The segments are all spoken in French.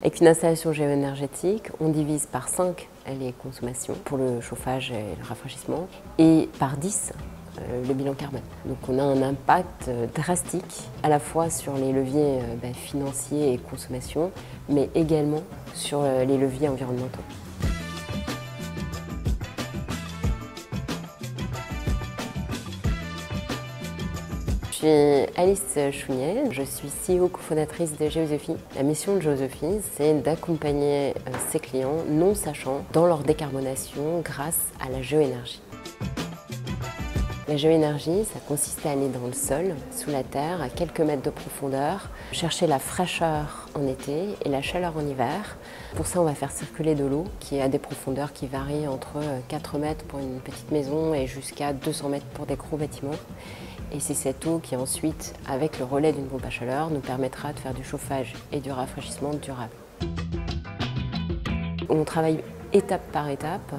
Avec une installation géoénergétique, on divise par 5 les consommations pour le chauffage et le rafraîchissement et par 10 le bilan carbone. Donc on a un impact drastique à la fois sur les leviers financiers et consommation, mais également sur les leviers environnementaux. Je suis Alice Chounier, je suis CEO cofondatrice de Géosophie. La mission de Géosophie, c'est d'accompagner ses clients non sachants dans leur décarbonation grâce à la géoénergie. La géoénergie, ça consiste à aller dans le sol, sous la terre, à quelques mètres de profondeur, chercher la fraîcheur en été et la chaleur en hiver. Pour ça, on va faire circuler de l'eau qui a des profondeurs qui varient entre 4 mètres pour une petite maison et jusqu'à 200 mètres pour des gros bâtiments. Et c'est cette eau qui ensuite, avec le relais d'une pompe à chaleur, nous permettra de faire du chauffage et du rafraîchissement durable. On travaille étape par étape.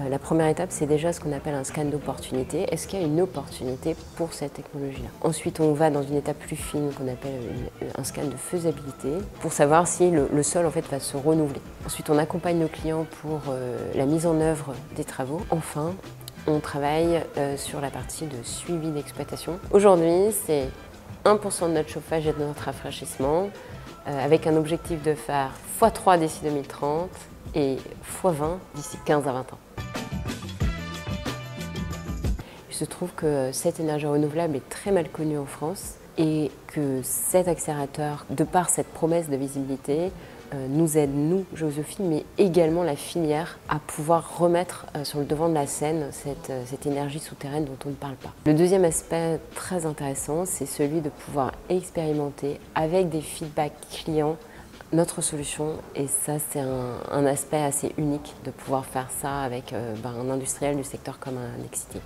La première étape, c'est déjà ce qu'on appelle un scan d'opportunité. Est-ce qu'il y a une opportunité pour cette technologie-là? Ensuite, on va dans une étape plus fine qu'on appelle un scan de faisabilité pour savoir si le sol en fait, va se renouveler. Ensuite, on accompagne nos clients pour la mise en œuvre des travaux. Enfin, on travaille sur la partie de suivi d'exploitation. Aujourd'hui, c'est 1% de notre chauffage et de notre rafraîchissement avec un objectif de faire x3 d'ici 2030 et x20 d'ici 15 à 20 ans. Il se trouve que cette énergie renouvelable est très mal connue en France et que cet accélérateur, de par cette promesse de visibilité, nous aide, nous, Géosophie, mais également la filière à pouvoir remettre sur le devant de la scène cette énergie souterraine dont on ne parle pas. Le deuxième aspect très intéressant, c'est celui de pouvoir expérimenter avec des feedbacks clients notre solution, et ça c'est un aspect assez unique de pouvoir faire ça avec un industriel du secteur comme un Nexity.